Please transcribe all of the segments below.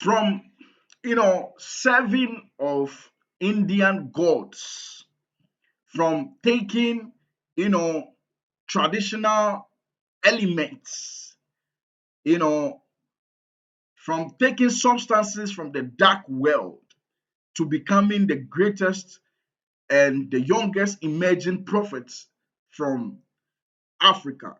From serving of Indian gods, from taking traditional elements, you know, from taking substances from the dark world to becoming the greatest and the youngest emerging prophets from Africa,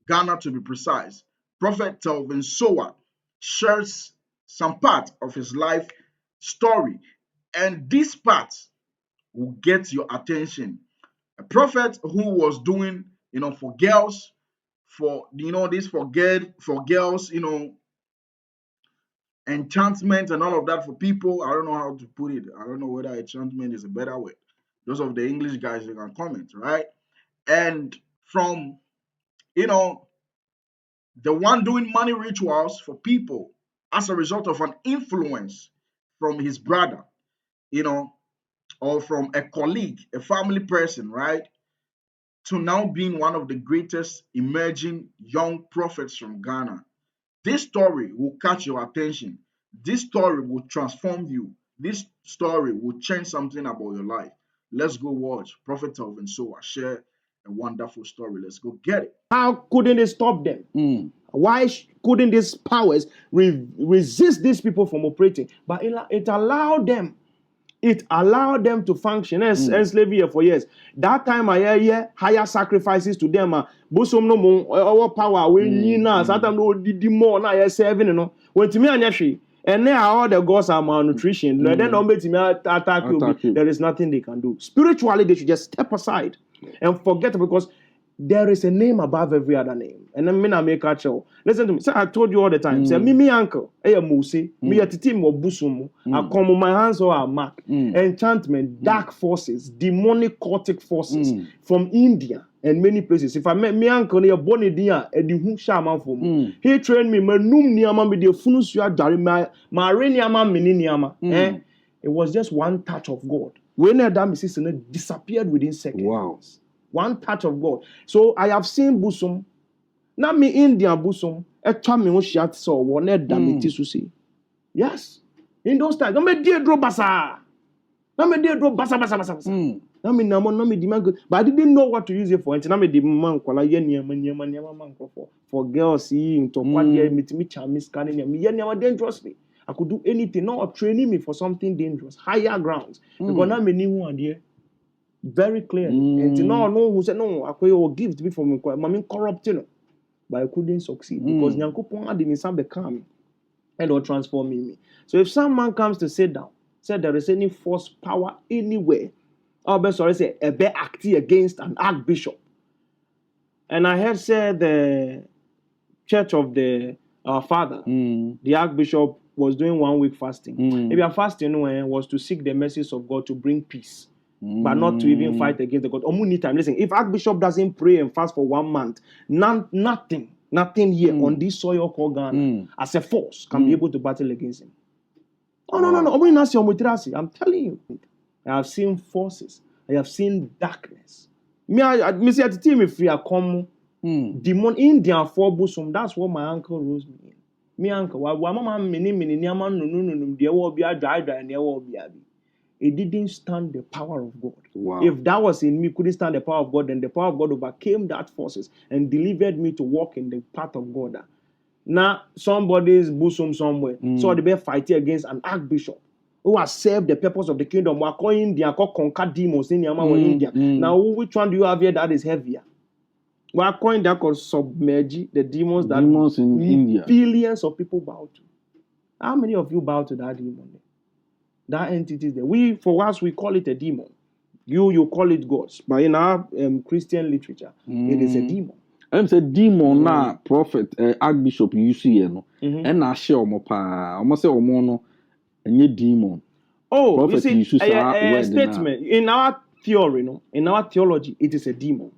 Ghana to be precise. Prophet Telvin Sowah shares some part of his life story, and this part will get your attention. A prophet who was doing, for girls, for this for girls, enchantment and all of that for people. I don't know how to put it. I don't know whether enchantment is a better word. Those of the English guys, they can comment, right? And from you know the one doing money rituals for people as a result of an influence from his brother, you know, or from a colleague, a family person, right? To now being one of the greatest emerging young prophets from Ghana. This story will catch your attention. This story will transform you. This story will change something about your life. Let's go watch Prophet Telvin Sowah share a wonderful story. Let's go get it. How couldn't it stop them? Why couldn't these powers resist these people from operating? But it allowed them. It allowed them to function as slavery for years. That time, higher sacrifices to them. Bosom no more power. We need now. Sometimes no did more now. Serving, When to me and and now all the gods are malnutrition. Then don't make me attack you. There is nothing they can do. Spiritually, they should just step aside and forget, because there is a name above every other name. And then I make a show. Listen to me. So I told you all the time. Say me uncle, Musi, me at the team of Busumu. I come with my hands or a mark. Enchantment, dark forces, demonic cultic forces from India and many places. If I met me uncle near Bonidia and the Hu Shaman for me, he trained me, Manum Niama with the Funusua Jarima, Mariniama Mininiama. It was just one touch of God. When that disappeared within seconds. Wow. One touch of God. So I have seen Busum. Not me Indian Busum. A charming shat so one damage to see. Yes. In those times. No me dear draw basa. No me dear draw basa. No me demand. But I didn't know what to use it for. And now me demand for girls seeing to what year me charm scanning me dangerously. I could do anything. Not training me for something dangerous. Higher grounds. Because now me new one dear. Very clearly. And no who said no, I will give to me from me corrupting, but I couldn't succeed because Nyankopon had in some become and or transforming me. So if someone comes to sit down, said there is any force power anywhere, I'll be sorry say a bear acting against an archbishop. And I heard said the church of the our father, the archbishop was doing 1 week fasting. Maybe a fasting was to seek the mercies of God to bring peace. But not to even fight against the God. Time. Listen, if Archbishop doesn't pray and fast for 1 month, nothing here on this soil called Ghana as a force can be able to battle against him. Oh, no. I'm telling you. I have seen forces. I have seen darkness. Me say at the team if we are come demon Indian for bosom. That's what my uncle rose me in. Me uncle, why mama mini no there will be a dry and there will be a. It didn't stand the power of God. Wow. If that was in me, couldn't stand the power of God, then the power of God overcame that forces and delivered me to walk in the path of God. Now, somebody's bosom somewhere. So they be fighting against an archbishop who has served the purpose of the kingdom. We're calling India, conquer demons in India. Now, which one do you have here that is heavier? We're calling that called submerge the demons that in India. Billions of people bow to. How many of you bow to that demon? That entity is there. For us, we call it a demon. You call it gods. But in our Christian literature, it is a demon. I'm saying demon na prophet archbishop you see and I share pa. Almost say omo no demon. Oh, prophet you see, a statement in our theory, in our theology, it is a demon.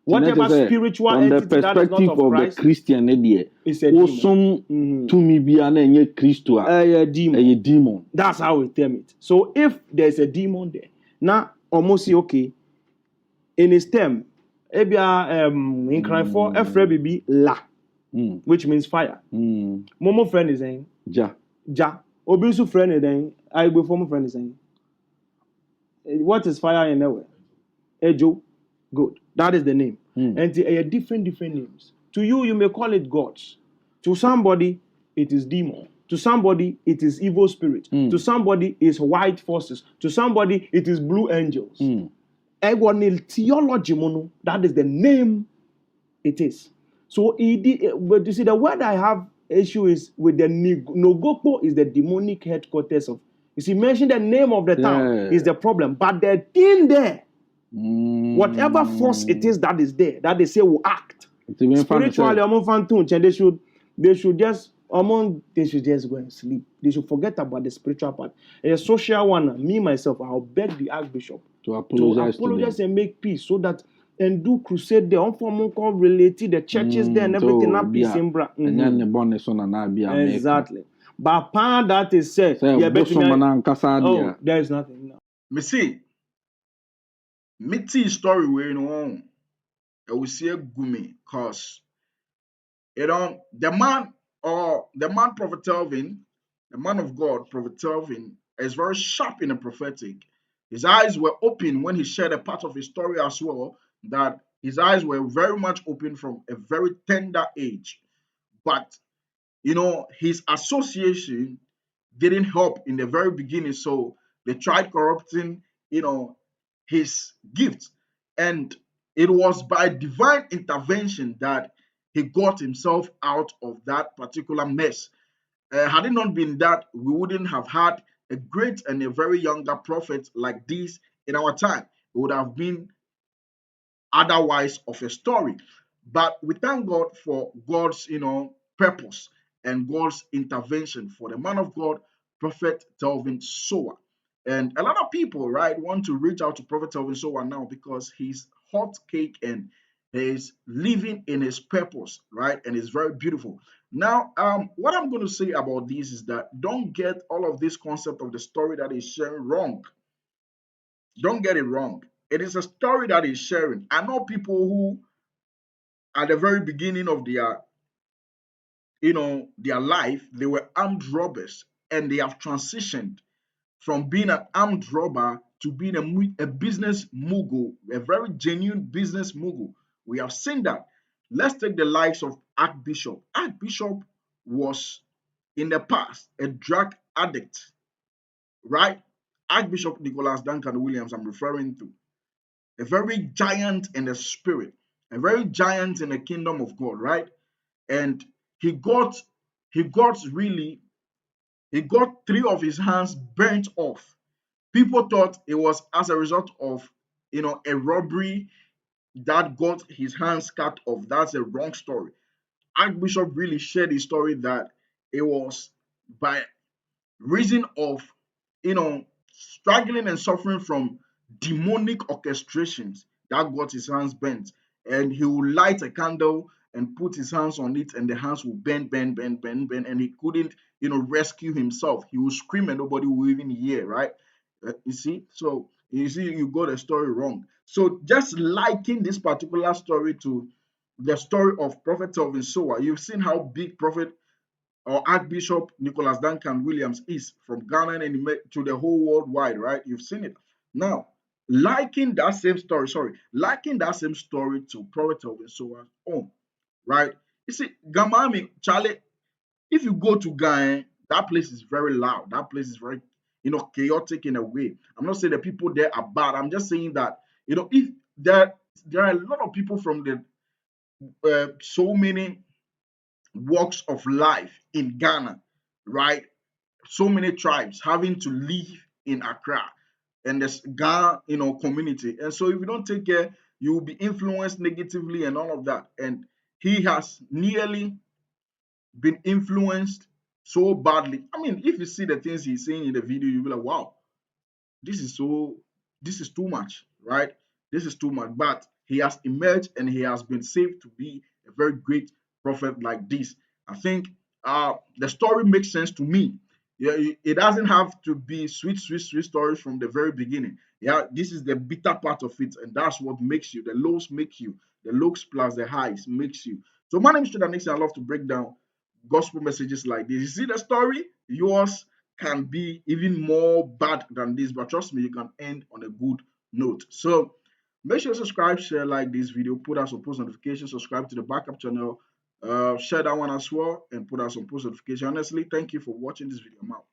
Whatever spiritual entity that is not of Christ, from the perspective of the Christian idea, it's a demon. To me be an Christo a demon. A demon. That's how we term it. So if there's a demon there, now almost say okay, in his term, Ebia in cry for FRBB la, which means fire. Momo friend is saying ja. Obisu friend is saying I be former friend is saying. What is fire in that way? Ejo, good. That is the name. And they are different names. To you, you may call it gods. To somebody, it is demon. To somebody, it is evil spirit. To somebody, it's white forces. To somebody, it is blue angels. Theology, that is the name it is. So, but you see, the word I have issue is with the Nogokpo is the demonic headquarters of. You see, mention the name of the town is the problem, but the thing there, whatever force it is that is there, that they say will act spiritually, they should just go and sleep. They should forget about the spiritual part. A social one, me myself, I'll beg the Archbishop to apologize and make peace so that and do crusade there. On form call related the churches there and everything. Not peace in bra. Exactly. But part that is said, there is nothing now. Me see, me story we know. I will say gumi, cause the man Prophet Telvin, the man of God, Prophet Telvin, is very sharp in the prophetic. His eyes were open when he shared a part of his story as well, that his eyes were very much open from a very tender age. But his association didn't help in the very beginning, so they tried corrupting, his gifts. And it was by divine intervention that he got himself out of that particular mess. Had it not been that, we wouldn't have had a great and a very younger prophet like this in our time. It would have been otherwise of a story. But we thank God for God's, purpose and God's intervention for the man of God, Prophet Telvin Sowah. And a lot of people, right, want to reach out to Prophet Telvin Sowah now because he's hot cake and he's living in his purpose, right? And it's very beautiful. Now, what I'm going to say about this is that don't get all of this concept of the story that he's sharing wrong. Don't get it wrong. It is a story that he's sharing. I know people who, at the very beginning of their life, they were armed robbers, and they have transitioned from being an armed robber to being a business mogul, a very genuine business mogul. We have seen that. Let's take the likes of Archbishop. Archbishop was in the past a drug addict, right? Archbishop Nicholas Duncan Williams, I'm referring to, a very giant in the spirit, a very giant in the kingdom of God, right? And he got really, he got three of his hands burnt off. People thought it was as a result of a robbery that got his hands cut off. That's a wrong story. Archbishop really shared his story that it was by reason of struggling and suffering from demonic orchestrations that got his hands burnt. And he would light a candle and put his hands on it, and the hands will burn, and he couldn't rescue himself. He would scream and nobody will even hear, right? You see, so you got the story wrong. So just liking this particular story to the story of Prophet Telvin Sowah, you've seen how big Prophet or Archbishop Nicholas Duncan Williams is from Ghana and to the whole worldwide, right? You've seen it. Now, liking that same story to Prophet Telvin Sowah's own, right? You see, Gamami, Charlie, if you go to Ghana, that place is very loud. That place is very, chaotic in a way. I'm not saying the people there are bad. I'm just saying that, if there are a lot of people from the so many walks of life in Ghana, right? So many tribes having to live in Accra and this Ghana, community. And so if you don't take care, you will be influenced negatively and all of that. And he has nearly been influenced so badly. I mean, if you see the things he's saying in the video, you'll be like, wow, this is too much, right? This is too much. But he has emerged and he has been saved to be a very great prophet like this. I think the story makes sense to me. Yeah, it doesn't have to be sweet stories from the very beginning. Yeah, this is the bitter part of it, and that's what makes you. The lows make you. The lows plus the highs makes you. So my name is Jordan Nixon. I love to break down gospel messages like this. You see the story? Yours can be even more bad than this, but trust me, you can end on a good note. So make sure you subscribe, share, like this video, put out some post notifications, subscribe to the backup channel, share that one as well, and put out some post notifications. Honestly, thank you for watching this video. I'm out.